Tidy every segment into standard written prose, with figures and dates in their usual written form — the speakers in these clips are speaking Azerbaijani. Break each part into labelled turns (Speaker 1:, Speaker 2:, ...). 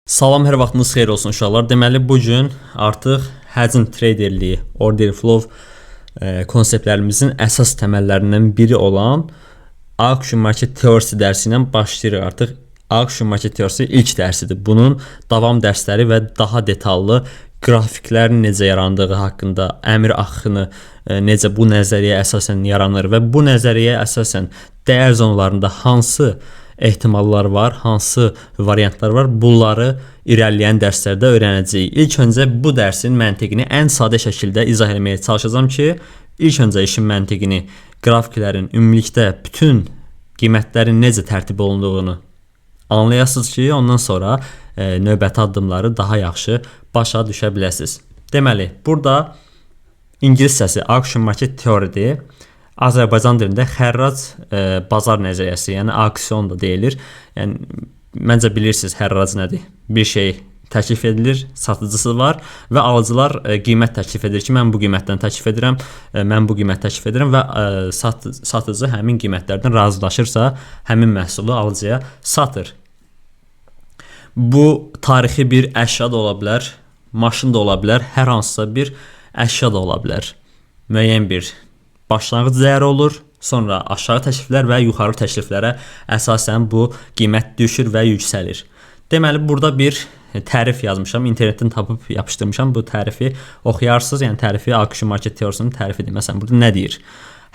Speaker 1: Salam, hər vaxtınız xeyir olsun uşaqlar. Deməli, bugün artıq həcm traderliyi, order flow konseptlərimizin əsas təməllərindən biri olan auction market teorisi dərsi ilə başlayırıq. Artıq auction market teorisi ilk dərsidir. Bunun davam dərsləri və daha detallı qrafiklərin necə yarandığı haqqında, əmr axını necə bu nəzəriyyəyə əsasən yaranır və bu nəzəriyyəyə əsasən dəyər zonalarında hansı ehtimallar var, hansı variantlar var, bunları irəliləyən dərslərdə öyrənəcəyik. İlk öncə bu dərsin məntiqini ən sadə şəkildə izah etməyə çalışacağam ki, ilk öncə işin məntiqini, qrafiklərin, ümumilikdə bütün qiymətlərin necə tərtib olunduğunu anlayasınız ki, ondan sonra növbəti addımları daha yaxşı başa düşə biləsiniz. Deməli, burada ingiliscəsi auction market teoridir. Azərbaycan dilində xərrac bazar nəzəriyyəsi, yəni auksion da deyilir. Yəni məncə bilirsiniz xərrac nədir? Bir şey təklif edilir, satıcısı var və alıcılar qiymət təklif edir ki, mən bu qiymətdən təklif edirəm, mən bu qiymət təklif edirəm və satıcı həmin qiymətlərdən razılaşırsa, həmin məhsulu alıcıya satır. Bu tarixi bir əşya da ola bilər, maşın da ola bilər, hər hansısa bir əşya da ola bilər. Müəyyən bir başlanğıc dəyəri olur, sonra aşağı təkliflər və yuxarı təkliflərə əsasən bu qiymət düşür və yüksəlir. Deməli, burada bir tərif yazmışam, internetdən tapıb yapışdırmışam. Bu tərifi oxuyarsınız, yəni tərifi auction market teorisinin tərifidir. Məsələn, burada nə deyir?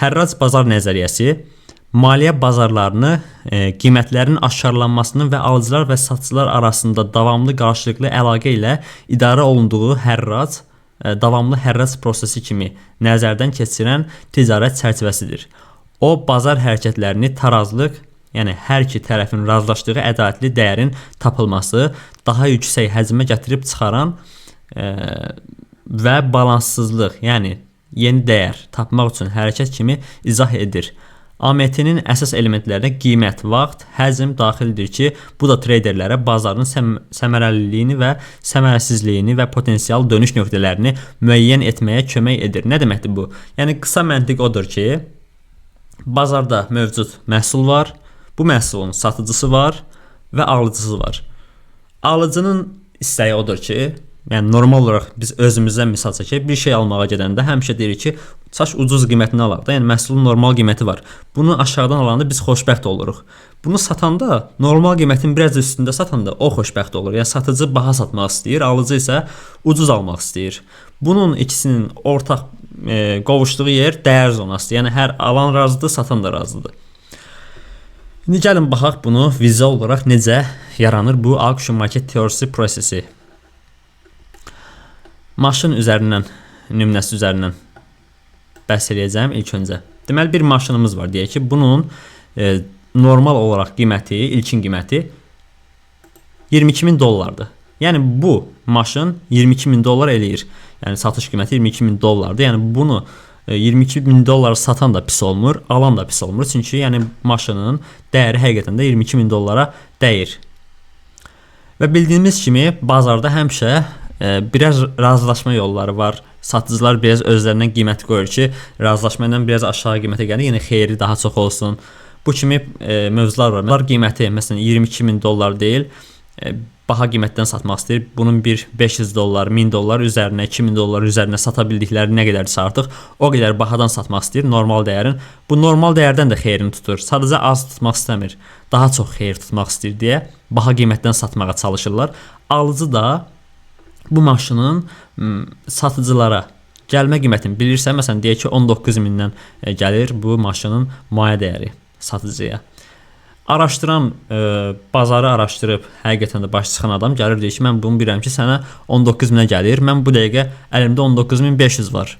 Speaker 1: Hərrac bazar nəzəriyyəsi maliyyə bazarlarını, qiymətlərin aşkarlanmasının və alıcılar və satıcılar arasında davamlı qarşılıqlı əlaqə ilə idarə olunduğu hərrac, davamlı hərrac prosesi kimi nəzərdən keçirən ticarət çərçivəsidir. O, bazar hərəkətlərini tarazlıq, yəni hər iki tərəfin razılaşdığı ədalətli dəyərin tapılması, daha yüksək həcmə gətirib çıxaran və balanssızlıq, yəni yeni dəyər tapmaq üçün hərəkət kimi izah edir. AMT-nin əsas elementlərinə qiymət, vaxt, həcm daxildir ki, bu da treyderlərə bazarın səmərəliliyini və səmərəsizliyini və potensial dönüş nöqtələrini müəyyən etməyə kömək edir. Nə deməkdir bu? Yəni qısa məntiq odur ki, bazarda mövcud məhsul var, bu məhsulun satıcısı var və alıcısı var. Alıcının istəyi odur ki, yəni normal olaraq biz özümüzdən misal çəkək, bir şey almağa gedəndə həmişə deyirik ki, saç ucuz qiymətini alaq da, yəni məhsulun normal qiyməti var. Bunu aşağıdan alanda biz xoşbəxt oluruq. Bunu satanda, normal qiymətin biraz üstündə satanda o xoşbəxt olur. Yəni satıcı baha satmaq istəyir, alıcı isə ucuz almaq istəyir. Bunun ikisinin ortaq qovuşduğu yer dəyər zonasıdır. Yəni hər alan razıdır, satan da razıdır. İndi gəlin baxaq bunu vizual olaraq necə yaranır bu auction market teorisi prosesi. Maşın üzərindən, nümunəsi üzərindən bəhs edəcəm ilk öncə. Deməli, bir maşınımız var. Deyək ki, bunun normal olaraq qiyməti, ilkin qiyməti 22.000 dollardır. Yəni, bu maşın 22.000 dollar eləyir. Yəni, satış qiyməti 22.000 dollardır. Yəni, bunu 22.000 dollara satan da pis olmur, alan da pis olmur. Çünki yəni, maşının dəyəri həqiqətən də 22.000 dollara dəyir. Və bildiyimiz kimi, bazarda həmişə biraz razılaşma yolları var. Satıcılar biraz özlərindən qiymət qoyur ki, razılaşma ilə biraz aşağı qiymətə gəlir, yəni xeyri daha çox olsun. Bu kimi mövzular var. Bunlar qiyməti məsələn 22.000 dollar deyil, baha qiymətdən satmaq istəyir. Bunun bir 500 dollar, 1000 dollar üzərinə, 2000 dollar üzərinə sata bildikləri nə qədərsə artıq o qədər bahadan satmaq istəyir normal dəyərin. Bu normal dəyərdən də xeyrini tutur. Sadəcə az tutmaq istəmir, daha çox xeyir tutmaq istəyir deyə baha qiymətdən satmağa çalışırlar. Alıcı da bu maşının satıcılara gəlmə qiymətini bilirsə, məsələn deyək ki 19.000-dən gəlir bu maşının maya dəyəri satıcıya. Araşdıran, bazarı araşdırıb həqiqətən də baş çıxan adam gəlir deyir ki, mən bunu bilirəm ki, sənə 19.000-ə gəlir, mən bu dəqiqə əlimdə 19.500 var.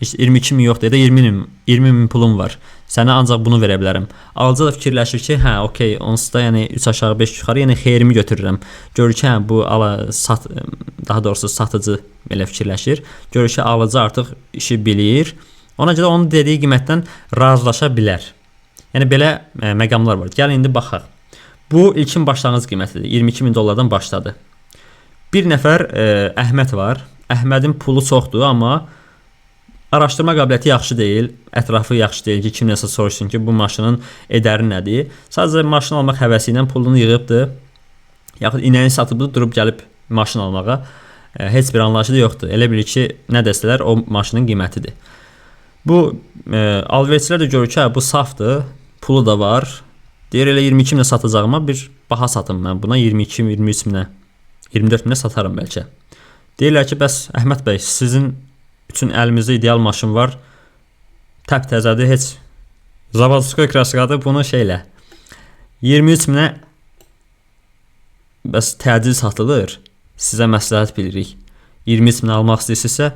Speaker 1: 22.000 yoxdur, ya da 20.000 pulum var. Sənə ancaq bunu verə bilərəm. Alıcı da fikirləşir ki, hə, okey, onsuz da yəni 3 aşağı 5 yuxarı, yəni xeyrimi götürürəm. Görür ki, hə, bu daha doğrusu satıcı belə fikirləşir. Görür ki, alıcı artıq işi bilir. Ona görə onun dediyi qiymətdən razılaşa bilər. Yəni belə məqamlar var. Gəlin indi baxaq. Bu ilkin başlanğıc qiymətidir. 22.000 dollardan başladı. Bir nəfər Əhməd var. Əhmədin pulu çoxdur, amma araşdırma qabiliyyəti yaxşı deyil, ətrafı yaxşı deyil ki, kim nəsə soruşsun ki, bu maşının edəri nədir. Sadəcə maşın almaq həvəsi ilə pulunu yığıbdır. yaxud inəyi satıb durub gəlib maşın almağa heç bir anlayışı da yoxdur. Elə bilir ki, nə desələr o maşının qiymətidir. Bu alverçilər də görür ki, bu safdır, pulu da var. Deyir elə 22 minə satacağıma bir baha satım mən buna 22, 23 minə, 24 minə satarım bəlkə. Deyirlər ki, bəs Əhməd bəy, sizin üçün əlimizdə ideal maşın var. Təptəzədir, heç zavodskoy kraskadır, bunu şeylə 23 minə bəs təcil satılır. Sizə məsləhət bilirik. 23 minə almaq istəyirsinizsə,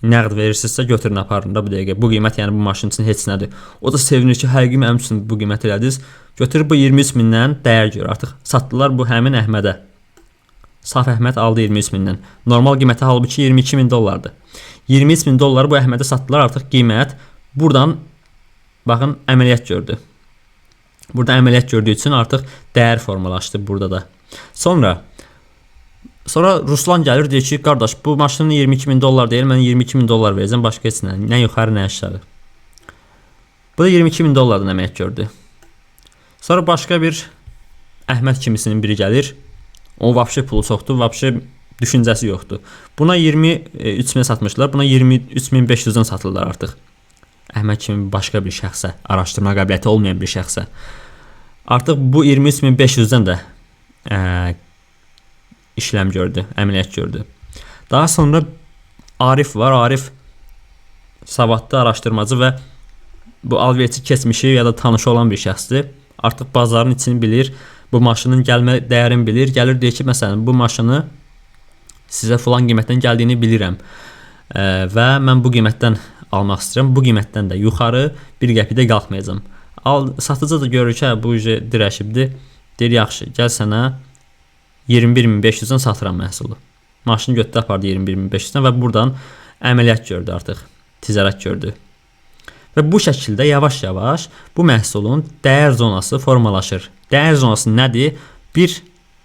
Speaker 1: nəqd verirsinizsə götürün aparın da bu dəqiqə. Bu qiymət yəni bu maşın üçün heç nədir. O da sevinir ki, həqiqi mənim üçün bu qiymət elədiniz. Götürüb bu 23 mindən dəyər görür. Artıq satdılar bu həmin Əhmədə. Saf Əhməd aldı 23 mindən. Normal qiyməti halbuki 22 min dollardır. 23 min dolları bu Əhmədə satdılar, artıq qiymət buradan baxın əməliyyat gördü. Burada əməliyyat gördüyü üçün artıq dəyər formalaşdı burada da. Sonra Ruslan gəlir, deyir ki, qardaş, bu maşının 22 min dollar deyil, mən 22 min dollar verəcəm, başqa heç nə yuxarı, nə aşağı. Bu da 22 min dollardan əməliyyat gördü. Sonra başqa bir Əhməd kimisinin biri gəlir, o vapşe pulu çoxdur, vapşe düşüncəsi yoxdur. Buna 23 minə satmışlar, buna 23.500-dən satırlar artıq. Əhməd kimi başqa bir şəxsə, araşdırma qabiliyyəti olmayan bir şəxsə. Artıq bu 23.500-dən də işləm gördü, əməliyyat gördü. Daha sonra Arif var. Arif savadlı araşdırmacı və bu alverçi keçmişi ya da tanışı olan bir şəxsdir. Artıq bazarın içini bilir, bu maşının gəlmə dəyərini bilir. Gəlir deyir ki, məsələn, bu maşını sizə filan qiymətdən gəldiyini bilirəm və mən bu qiymətdən almaq istəyirəm. Bu qiymətdən də yuxarı bir qəpik də qalxmayacağam. Satıcı da görür ki, bu dirəşibdir. Deyir, yaxşı, gəl sənə 21.500-dən satıram məhsulu. Maşını götürdü, apardı 21.500-dən və buradan əməliyyat gördü artıq, ticarət gördü. Və bu şəkildə yavaş-yavaş bu məhsulun dəyər zonası formalaşır. Dəyər zonası nədir? Bir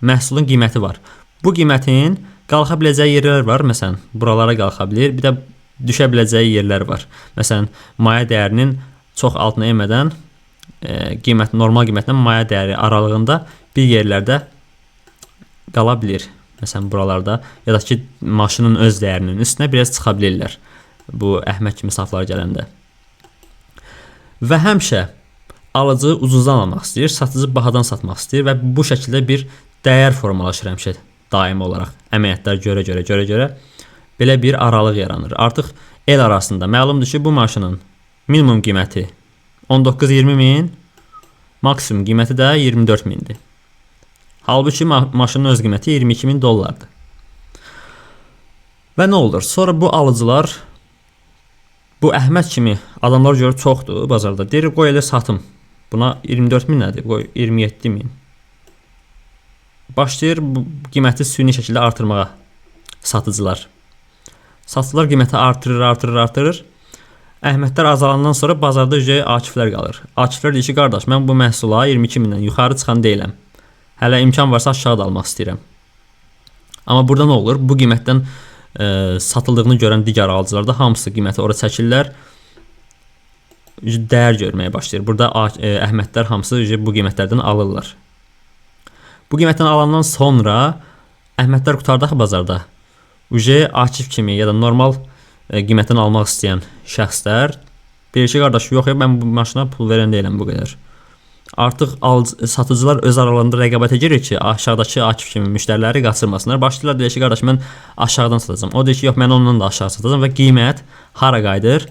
Speaker 1: məhsulun qiyməti var. Bu qiymətin qalxa biləcəyi yerlər var. Məsələn, buralara qalxa bilir. Bir də düşə biləcəyi yerlər var. Məsələn, maya dəyərinin çox altına enmədən normal qiymətlə maya dəyəri aralığında bir yerlərdə qala bilir. Məsələn, buralarda ya da ki, maşının öz dəyərinin üstünə biraz çıxa bilirlər. Bu Əhməd kimi saflar gələndə. Və həmişə alıcı ucuzdan almaq istəyir, satıcı bahadan satmaq istəyir və bu şəkildə bir dəyər formalaşır həmişə daimi olaraq. Əməliyyatlar görə belə bir aralıq yaranır. Artıq el arasında məlumdur ki, bu maşının minimum qiyməti 19-20 min, maksimum qiyməti də 24 mindir. Halbuki maşının öz qiyməti 22 min dollardır. Və nə olur? Sonra bu alıcılar bu Əhməd kimi adamlar görür çoxdur bazarda. Deyir, qoy elə satım. Buna 24 min nədir? Qoy 27 min. Başlayır bu qiyməti süni şəkildə artırmağa satıcılar. Satıcılar qiyməti artırır. Əhmədlər azalandan sonra bazarda Akiflər qalır. Akiflər deyir ki, qardaş, mən bu məhsula 22 mindən yuxarı çıxan deyiləm. Hələ imkan varsa aşağı da almaq istəyirəm. Amma burada nə olur? Bu qiymətdən satıldığını görən digər alıcılar da hamısı qiyməti ora çəkirlər. Dəyər görməyə başlayır. Burada Əhmədlər hamısı bu qiymətlərdən alırlar. Bu qiymətdən alandan sonra Əhmədlər qurtardaq bazarda. Akif kimi ya da normal qiymətdən almaq istəyən şəxslər deyir ki, qardaş, yox, mən bu maşına pul verən deyiləm bu qədər. Artıq satıcılar öz aralarında rəqabətə girir ki, aşağıdakı Akif kimi müştəriləri qaçırmasınlar. Başlayırlar deyir ki, qardaş, mən aşağıdan satacağım. O deyir ki, yox, mən ondan da aşağı satacağım və qiymət hara qayıdır?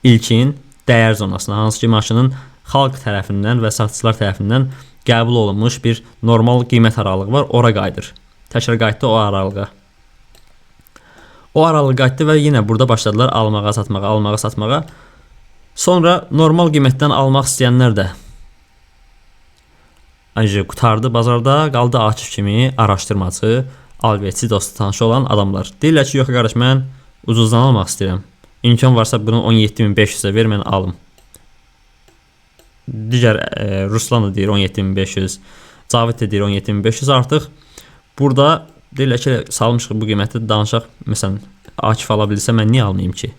Speaker 1: İlkin dəyər zonasına, hansı ki, maşının xalq tərəfindən və satıcılar tərəfindən qəbul olunmuş bir normal qiymət aralığı var, ora qayıdır. Təkrar qayıtdı o aralığa. O aralığı qayıtdı və yenə burada başladılar almağa, satmağa. Sonra normal qiymətdən almaq istəyənlər də qutardı bazarda, qaldı Akif kimi araşdırmacı, alverçi, dostu, tanışı olan adamlar. Deyirlər ki, yox qardaş, mən ucuzdan almaq istəyirəm. İmkan varsa bunu 17.500-ə ver, mən alım. Digər Ruslan da deyir 17.500, Cavid də deyir 17.500. Artıq burada deyirlər ki, salmışıq bu qiyməti, danışaq. Məsələn, Akif ala bilirsə mən niyə almayayım ki?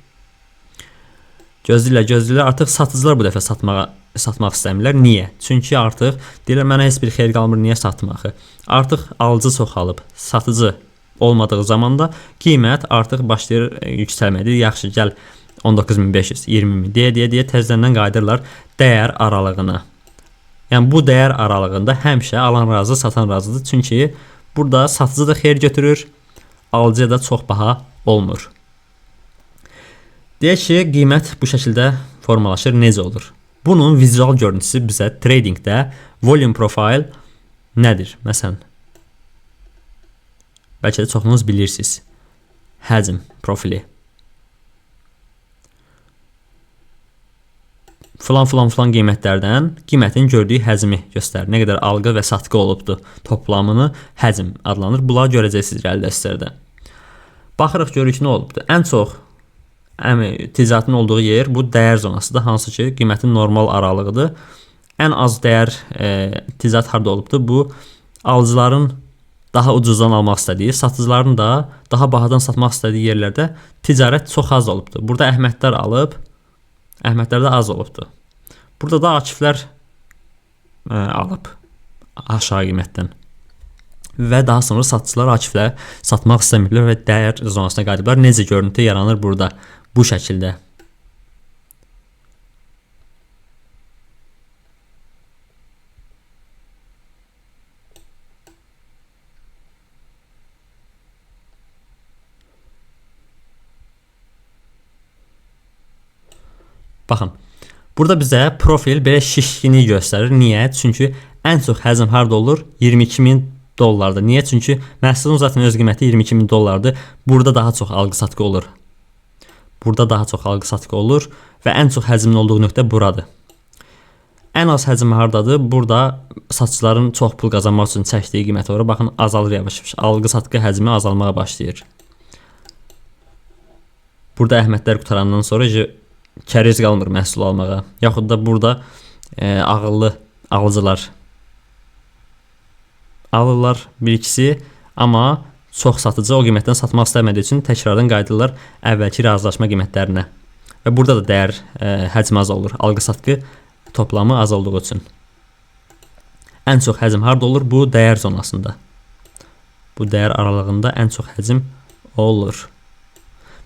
Speaker 1: Gözləyirlər, artıq satıcılar bu dəfə satmaq istəmirlər. Niyə? Çünki artıq deyirlər mənə heç bir xeyir qalmır, niyə satmağı? Artıq alıcı çoxalıb, satıcı olmadığı zamanda qiymət artıq başlayır yüksəlməyə. Yaxşı, gəl 19.500, 20.000 deyə təzədən qayıdırlar dəyər aralığına. Yəni bu dəyər aralığında həmişə alan razı, satan razıdır. Çünki burada satıcı da xeyir götürür, alıcıya da çox baha olmur. Deyək ki, qiymət bu şəkildə formalaşır. Necə olur? Bunun vizual görüntüsü bizə tradingdə volume profile nədir? Məsələn, bəlkə də çoxunuz bilirsiniz. Həcm profili. Filan qiymətlərdən qiymətin gördüyü həcmi göstərir. Nə qədər alqı və satqı olubdur. Toplamını həcm adlanır. Bunları görəcəksiniz irəli dəstələrdə. Baxırıq, görürük nə olubdur. Ən çox ticarətin olduğu yer bu dəyər zonasıdır, hansı ki qiymətin normal aralığıdır. Ən az dəyər ticarət harda olubdur? Bu alıcıların daha ucuzdan almaq istədiyi, satıcıların da daha bahadan satmaq istədiyi yerlərdə ticarət çox az olubdur. Burada Əhmədlər alıb, Əhmədlərdə az olubdur. Burada da Akiflər alıb aşağı qiymətdən. Və daha sonra satıcılar Akiflər satmaq istəmirlər və dəyər zonasına qayıdıblar. Necə görüntü yaranır burada? Bu şəkildə. Baxın, burada bizə profil belə şişkini göstərir. Niyə? Çünki ən çox həcm harda olur? 22.000 dollardır. Niyə? Çünki məhsulun zaten öz qiyməti 22.000 dollardır. Burada daha çox alqı-satqı olur. Və ən çox həcmin olduğu nöqtə buradır. Ən az həcm hardadır? Burada satıcıların çox pul qazanmaq üçün çəkdiyi qiymət olur. Baxın, azalır yavaş-yavaş. Alqı-satqı həcmi azalmağa başlayır. Burada Əhmədlər qutarandan sonra kəriz qalmır məhsul almağa. Yaxud da burada ağıllı alıcılar alırlar bir ikisi, amma çox satıcı o qiymətdən satmaq istəmədiyi üçün təkrardan qayıdırlar əvvəlki razılaşma qiymətlərinə. Və burada da dəyər həcmi az olur. Alqı-satqı toplamı az olduğu üçün. Ən çox həcm harda olur? Bu dəyər zonasında. Bu dəyər aralığında ən çox həcm olur.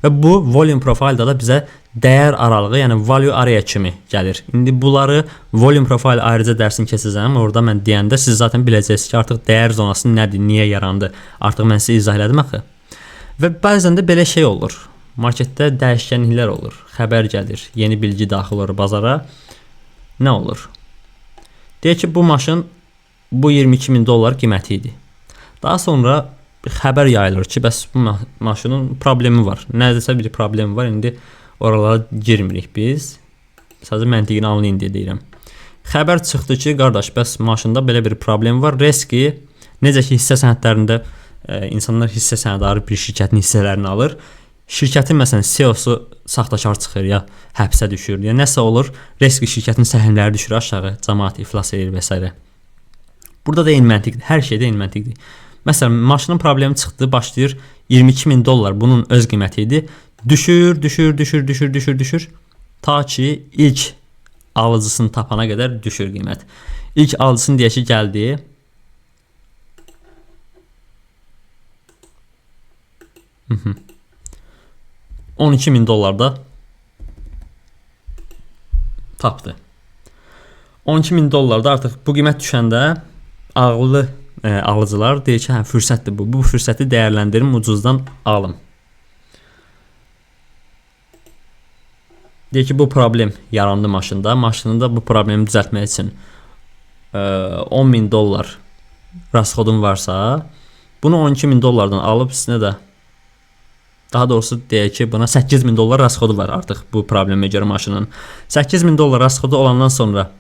Speaker 1: Və bu volume profildə da bizə dəyər aralığı, yəni value area kimi gəlir. İndi bunları volume profile ayrıca dərsini keçəcəm. Orada mən deyəndə siz zaten biləcəksiniz ki, artıq dəyər zonası nədir, niyə yarandı. Artıq mən sizə izah elədim axı. Və bəzən də belə şey olur. Marketdə dəyişkənliklər olur. Xəbər gəlir, yeni bilgi daxil olur bazara. Nə olur? Deyək ki, bu maşın bu 22.000 dollar qiyməti idi. Daha sonra xəbər yayılır ki, bəs bu maşının problemi var. Nədirsə bir problemi var. İndi oralara girmirik biz. Sadəcə məntiqini anlayın deyə deyirəm. Xəbər çıxdı ki, qardaş, bəs maşında belə bir problem var. Riski, necə ki hissə sənədlərində insanlar hissə sənədi alır, bir şirkətin hissələrini alır. Şirkətin məsələn CEO-su saxtakar çıxır ya həbsə düşür, ya nəsə olur. Riski şirkətin səhmləri düşür aşağı, cəmaət iflas edir və s. Burada da eyni məntiqdir. Hər şeydə eyni məntiqdir. Məsələn, maşının problemi çıxdı, başlayır 22.000 dollar bunun öz qiyməti idi. Düşür. Ta ki ilk alıcısını tapana qədər düşür qiymət. İlk alıcısını deyək ki gəldi. $12.000 dollarda tapdı. $12.000 dollarda artıq bu qiymət düşəndə ağıllı alıcılar deyir ki, hə, fürsətdir bu. Bu fürsəti dəyərləndirim, ucuzdan alım. Deyir ki, bu problem yarandı maşında. Maşında bu problemi düzəltmək üçün $10.000 dollar rasxodun varsa, bunu $12.000 dollardan alıb üstünə də, daha doğrusu deyək ki, buna $8.000 dollar rasxodu var artıq bu problemə görə maşının. $8.000 dollar rasxodu olandan sonra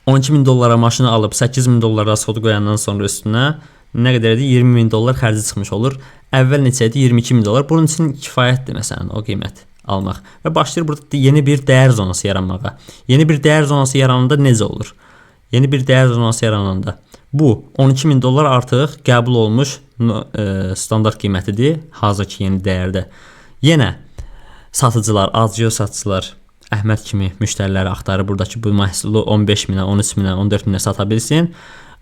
Speaker 1: 12.000 dollara maşını alıb 8.000 dollar rasxodu qoyandan sonra üstünə nə qədər idi? 20.000 dollar xərci çıxmış olur. Əvvəl neçə idi? 22.000 dollar. Bunun üçün kifayətdir məsələn o qiymət almaq. Və başlayır burada yeni bir dəyər zonası yaranmağa. Yeni bir dəyər zonası yarananda necə olur? Yeni bir dəyər zonası yarananda bu 12.000 dollar artıq qəbul olmuş standart qiymətidir hazırki yeni dəyərdə. Yenə satıcılar, azcı satıcılar Əhməd kimi müştəriləri axtarır buradakı bu məhsulu 15 minə, 13 minə, 14 minə sata bilsin.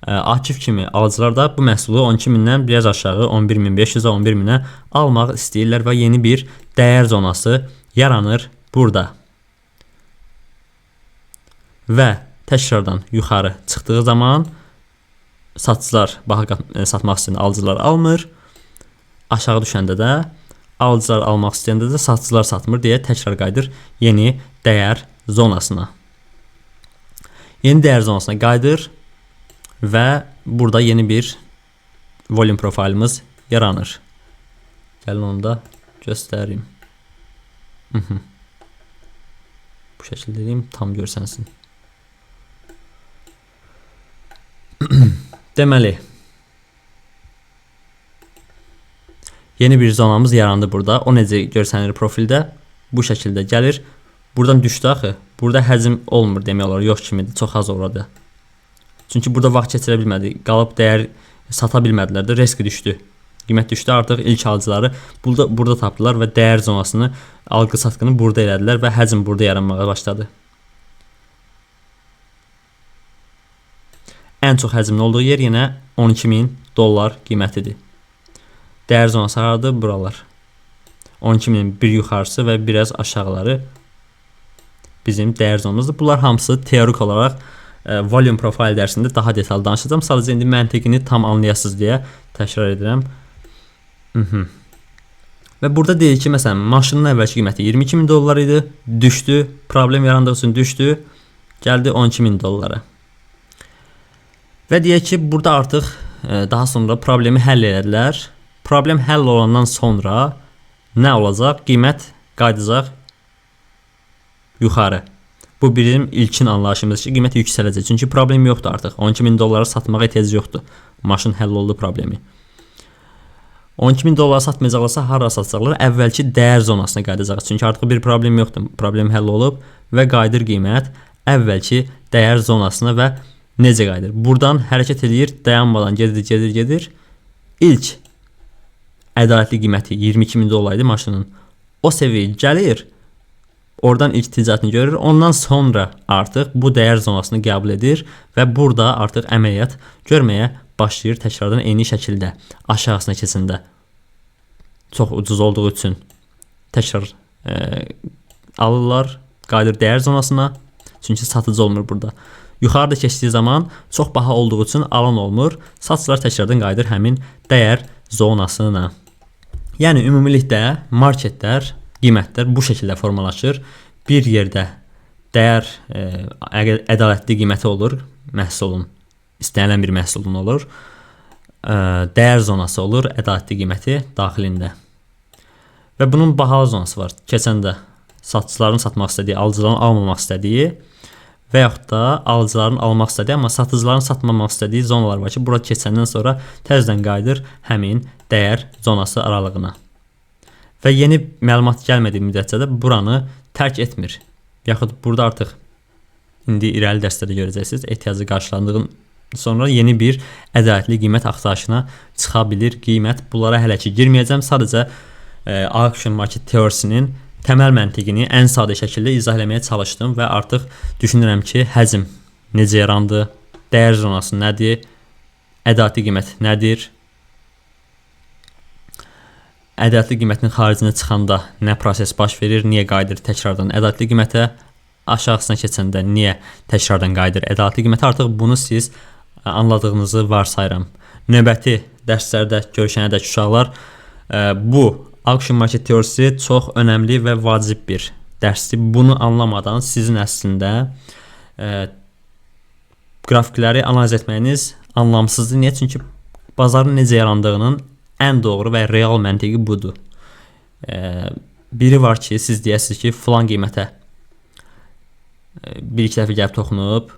Speaker 1: Akif kimi alıcılar da bu məhsulu 12 mindən biraz aşağı 11.500-ə, 11 minə almaq istəyirlər və yeni bir dəyər zonası yaranır burada. Və təkrardan yuxarı çıxdığı zaman satıcılar baha satmaq istəyən alıcılar almır. Aşağı düşəndə də alıcılar almaq istəyəndə də satıcılar satmır deyə təkrar qayıdır yeni dəyər zonasına. Yeni dəyər zonasına qayıdır və burada yeni bir volume profilimiz yaranır. Gəlin onu da göstəreyim. Bu şəkildə edeyim, tam görsənsin. Deməli, yeni bir zonamız yarandı burada. O necə görsənir profildə? Bu şəkildə gəlir. Buradan düşdü axı. Burada həcm olmur demək olar. Yox kimidir. Çox az oradı. Çünki burada vaxt keçirə bilmədi. Qalıb dəyər sata bilmədilər də. Risk düşdü. Qiymət düşdü. Artıq ilk alıcıları burada tapdılar və dəyər zonasını, alqı-satqını burada elədilər və həcm burada yaranmağa başladı. Ən çox həcmin olduğu yer yenə 12.000 dollar qiymətidir. Dəyər zonası haradır? Buralar. 12.000 bir yuxarısı və biraz aşağıları bizim dəyər zonamızdır. Bunlar hamısı teorik olaraq volume profile dərsində daha detallı danışacağım. Sadəcə indi məntiqini tam anlayasınız deyə təkrar edirəm. Və burada deyir ki, məsələn, maşının əvvəlki qiyməti 22.000 dollar idi. Düşdü. Problem yarandığı üçün düşdü. Gəldi 12.000 dollara. Və deyək ki, burada artıq daha sonra problemi həll edədilər. Problem həll olandan sonra nə olacaq? Qiymət qayıdacaq yuxarı. Bu bizim ilkin anlayışımız ki, qiymət yüksələcək. Çünki problem yoxdur artıq. 12.000 dollara satmağa ehtiyac yoxdur. Maşın həll oldu problemi. 12.000 dollara satmayacaqlarsa hara satacaqlar? Əvvəlki dəyər zonasına qayıdacaq. Çünki artıq bir problem yoxdur. Problem həll olub və qayıdır qiymət əvvəlki dəyər zonasına və necə qayıdır? Buradan hərəkət edir, dayanmadan gedir. İlk ədalətli qiyməti 22.000 dollar idi maşının. O səviyyəyə gəlir. Oradan ilk ticarətini görür. Ondan sonra artıq bu dəyər zonasını qəbul edir və burada artıq əməliyyat görməyə başlayır təkrardan eyni şəkildə aşağısına keçəndə. Çox ucuz olduğu üçün təkrar alırlar, qayıdır dəyər zonasına. Çünki satıcı olmur burada. Yuxarıda keçdiyi zaman çox baha olduğu üçün alan olmur. Satıcılar təkrardan qayıdır həmin dəyər zonasına. Yəni ümumilikdə marketlər, qiymətlər bu şəkildə formalaşır. Bir yerdə dəyər ədalətli qiyməti olur, məhsulun, istənilən bir məhsulun olur. Dəyər zonası olur, ədalətli qiyməti daxilində. Və bunun bahalı zonası var. Keçəndə satıcıların satmaq istədiyi, alıcıların almamaq istədiyi və yaxud da alıcıların almaq istədiyi, amma satıcıların satmamaq istədiyi zonalar var ki, bura keçəndən sonra təzədən qayıdır həmin dəyər zonası aralığına. Və yeni məlumat gəlmədiyi müddətcə də buranı tərk etmir. Yaxud burada artıq indi irəli dərslərdə görəcəksiniz, ehtiyacı qarşılandığın sonra yeni bir ədalətli qiymət axtarışına çıxa bilir qiymət. Bunlara hələ ki girməyəcəm. Sadəcə auction market teorisinin təməl məntiqini ən sadə şəkildə izah etməyə çalışdım və artıq düşünürəm ki, həcm necə yarandı, dəyər zonası nədir, ədalətli qiymət nədir, ədalətli qiymətin xaricinə çıxanda nə proses baş verir, niyə qayıdır təkrardan ədalətli qiymətə, aşağısına keçəndə niyə təkrardan qayıdır ədalətli qiymətə. Artıq bunu siz anladığınızı varsayıram. Növbəti dərslərdə görüşənədək uşaqlar, bu auction market teorisi çox önəmli və vacib bir dərsdir. Bunu anlamadan sizin əslində qrafikləri analiz etməyiniz anlamsızdır. Niyə? Çünki bazarın necə yarandığının ən doğru və real məntiqi budur. Biri var ki, siz deyəsiniz ki, filan qiymətə bir-iki dəfə gəlib toxunub,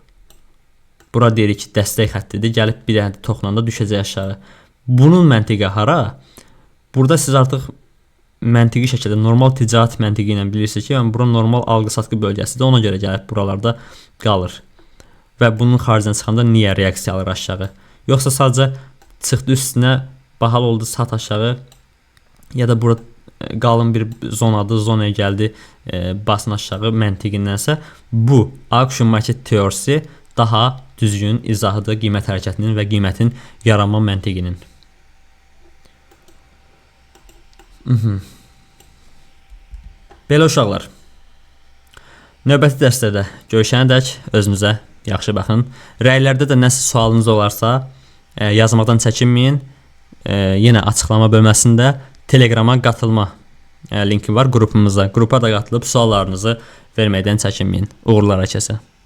Speaker 1: bura deyirik ki, dəstək xəttidir, gəlib bir dəfə toxunanda düşəcək aşağı. Bunun məntiqi hara? Burada siz artıq məntiqi şəkildə normal ticarət məntiqi ilə bilirsiniz ki, bura normal alqı-satqı bölgəsidir, ona görə gəlib buralarda qalır. Və bunun xaricinə çıxanda niyə reaksiya alır aşağı? Yoxsa sadəcə çıxdı üstünə, bahalı oldu, sat aşağı, ya da burada qalın bir zonadır, zonaya gəldi, basın aşağı məntiqindənsə, bu auction market teorisi daha düzgün izahıdır qiymət hərəkətinin və qiymətin yaranma məntiqinin. Belə uşaqlar, növbəti dərslərdə görüşənədək özünüzə yaxşı baxın. Rəylərdə də nəsə sualınız olarsa yazmaqdan çəkinməyin. Yenə açıqlama bölməsində Telegrama qatılma linki var qrupumuza. Qrupa da qatılıb suallarınızı verməkdən çəkinməyin. Uğurlar hər kəsə.